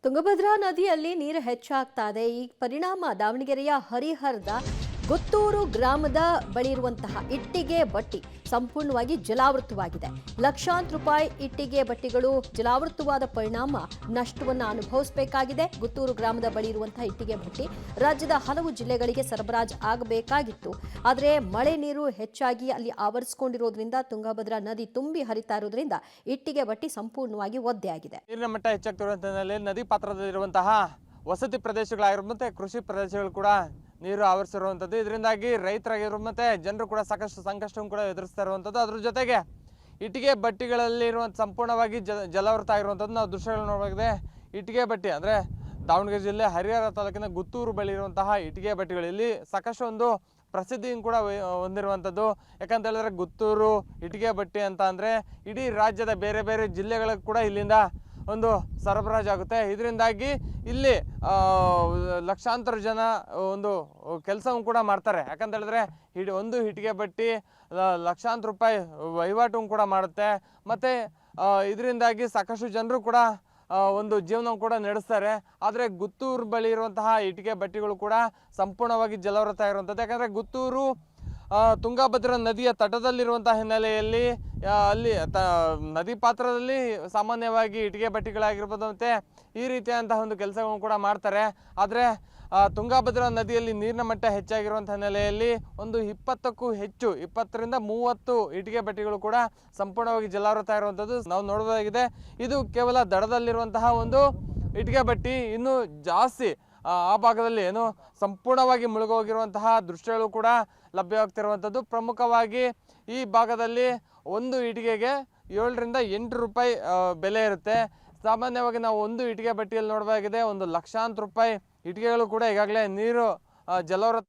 ತುಂಗಭದ್ರಾ ನದಿಯಲ್ಲಿ ನೀರು ಹೆಚ್ಚಾಗ್ತಾ ಇದೆ. ಈ ಪರಿಣಾಮ ದಾವಣಗೆರೆಯ ಹರಿಹರದ ಗೊತ್ತೂರು ಗ್ರಾಮದ ಬಳಿ ಇರುವಂತಹ ಇಟ್ಟಿಗೆ ಬಟ್ಟಿ ಸಂಪೂರ್ಣವಾಗಿ ಜಲಾವೃತವಾಗಿದೆ. ಲಕ್ಷಾಂತರ ರೂಪಾಯಿ ಇಟ್ಟಿಗೆ ಬಟ್ಟಿಗಳು ಜಲಾವೃತವಾದ ಪರಿಣಾಮ ನಷ್ಟವನ್ನು ಅನುಭವಿಸಬೇಕಾಗಿದೆ. ಗೊತ್ತೂರು ಗ್ರಾಮದ ಬಳಿ ಇರುವಂತಹ ಇಟ್ಟಿಗೆ ಬಟ್ಟಿ ರಾಜ್ಯದ ಹಲವು ಜಿಲ್ಲೆಗಳಿಗೆ ಸರಬರಾಜು ಆಗಬೇಕಾಗಿತ್ತು. ಆದರೆ ಮಳೆ ನೀರು ಹೆಚ್ಚಾಗಿ ಅಲ್ಲಿ ಆವರಿಸಿಕೊಂಡಿರೋದ್ರಿಂದ ತುಂಗಭದ್ರಾ ನದಿ ತುಂಬಿ ಹರಿತಾ ಇರೋದ್ರಿಂದ ಇಟ್ಟಿಗೆ ಬಟ್ಟಿ ಸಂಪೂರ್ಣವಾಗಿ ಒದ್ದೆಯಾಗಿದೆ. ನೀರಿನ ಮಟ್ಟ ಹೆಚ್ಚಾಗ್ತಿರುವಂತಹ ನದಿ ಪಾತ್ರದಲ್ಲಿರುವಂತಹ ವಸತಿ ಪ್ರದೇಶಗಳಾಗಿರುವಂತೆ ಕೃಷಿ ಪ್ರದೇಶಗಳು ಕೂಡ ನೀರು ಆವರಿಸಿರುವಂಥದ್ದು. ಇದರಿಂದಾಗಿ ರೈತರಾಗಿರೋ ಮತ್ತೆ ಜನರು ಕೂಡ ಸಾಕಷ್ಟು ಸಂಕಷ್ಟವನ್ನು ಕೂಡ ಎದುರಿಸ್ತಾ ಇರುವಂಥದ್ದು. ಅದ್ರ ಜೊತೆಗೆ ಇಟ್ಟಿಗೆ ಬಟ್ಟಿಗಳಲ್ಲಿರುವಂಥ ಸಂಪೂರ್ಣವಾಗಿ ಜಲಾವೃತ ಆಗಿರುವಂಥದ್ದು ನಾವು ದೃಶ್ಯಗಳು ನೋಡಬಹುದಾಗಿದೆ. ಇಟ್ಟಿಗೆ ಬಟ್ಟಿ ಅಂದರೆ ದಾವಣಗೆರೆ ಜಿಲ್ಲೆ ಹರಿಹರ ತಾಲೂಕಿನ ಗುತ್ತೂರು ಬಳಿ ಇರುವಂತಹ ಇಟ್ಟಿಗೆ ಬಟ್ಟಿಗಳು ಇಲ್ಲಿ ಸಾಕಷ್ಟು ಒಂದು ಪ್ರಸಿದ್ಧಿಯನ್ನು ಕೂಡ ಹೊಂದಿರುವಂಥದ್ದು. ಯಾಕಂತ ಹೇಳಿದ್ರೆ ಗುತ್ತೂರು ಇಟ್ಟಿಗೆ ಬಟ್ಟಿ ಅಂತ ಅಂದರೆ ಇಡೀ ರಾಜ್ಯದ ಬೇರೆ ಬೇರೆ ಜಿಲ್ಲೆಗಳಿಗೆ ಕೂಡ ಇಲ್ಲಿಂದ ಒಂದು ಸರಬರಾಜು ಆಗುತ್ತೆ. ಇದರಿಂದಾಗಿ ಇಲ್ಲಿ ಲಕ್ಷಾಂತರ ಜನ ಒಂದು ಕೆಲಸವನ್ನು ಕೂಡ ಮಾಡ್ತಾರೆ. ಯಾಕಂತ ಹೇಳಿದ್ರೆ ಒಂದು ಇಟ್ಟಿಗೆ ಬಟ್ಟಿ ಲಕ್ಷಾಂತರ ರೂಪಾಯಿ ವಹಿವಾಟು ಕೂಡ ಮಾಡುತ್ತೆ. ಮತ್ತು ಇದರಿಂದಾಗಿ ಸಾಕಷ್ಟು ಜನರು ಕೂಡ ಒಂದು ಜೀವನ ಕೂಡ ನಡೆಸ್ತಾರೆ. ಆದರೆ ಗುತ್ತೂರು ಬಳಿ ಇರುವಂತಹ ಇಟ್ಟಿಗೆ ಬಟ್ಟಿಗಳು ಕೂಡ ಸಂಪೂರ್ಣವಾಗಿ ಜಲಾವೃತ ಇರುವಂಥದ್ದು. ಯಾಕಂದರೆ ಗುತ್ತೂರು ತುಂಗಭದ್ರಾ ನದಿಯ ತಟದಲ್ಲಿರುವಂತಹ ಹಿನ್ನೆಲೆಯಲ್ಲಿ ಅಲ್ಲಿ ನದಿ ಪಾತ್ರದಲ್ಲಿ ಸಾಮಾನ್ಯವಾಗಿ ಇಟ್ಟಿಗೆ ಬಟ್ಟಿಗಳಾಗಿರ್ಬೋದು ಮತ್ತು ಈ ರೀತಿಯಾದಂತಹ ಒಂದು ಕೆಲಸಗಳನ್ನು ಕೂಡ ಮಾಡ್ತಾರೆ. ಆದರೆ ತುಂಗಭದ್ರಾ ನದಿಯಲ್ಲಿ ನೀರಿನ ಮಟ್ಟ ಹೆಚ್ಚಾಗಿರುವಂಥ ಹಿನ್ನೆಲೆಯಲ್ಲಿ ಒಂದು 20ಕ್ಕೂ ಹೆಚ್ಚು 20ರಿಂದ 30 ಇಟ್ಟಿಗೆ ಬಟ್ಟಿಗಳು ಕೂಡ ಸಂಪೂರ್ಣವಾಗಿ ಜಲಾವೃತ ಇರುವಂಥದ್ದು ನಾವು ನೋಡಬಹುದಾಗಿದೆ. ಇದು ಕೇವಲ ದಡದಲ್ಲಿರುವಂತಹ ಒಂದು ಇಟ್ಟಿಗೆ ಬಟ್ಟಿ. ಇನ್ನೂ ಜಾಸ್ತಿ ಆ ಭಾಗದಲ್ಲಿ ಏನು ಸಂಪೂರ್ಣವಾಗಿ ಮುಳುಗೋಗಿರುವಂತಹ ದೃಶ್ಯಗಳು ಕೂಡ ಲಭ್ಯವಾಗ್ತಿರುವಂಥದ್ದು. ಪ್ರಮುಖವಾಗಿ ಈ ಭಾಗದಲ್ಲಿ ಒಂದು ಇಟ್ಟಿಗೆಗೆ 7ರಿಂದ 8 ರೂಪಾಯಿ ಬೆಲೆ ಇರುತ್ತೆ. ಸಾಮಾನ್ಯವಾಗಿ ನಾವು ಒಂದು ಇಟ್ಟಿಗೆ ಬಟ್ಟಿಯಲ್ಲಿ ನೋಡಬಹುದಾಗಿದೆ ಒಂದು ಲಕ್ಷಾಂತರ ರೂಪಾಯಿ ಇಟ್ಟಿಗೆಗಳು ಕೂಡ ಈಗಾಗಲೇ ನೀರು ಜಲಾವೃತ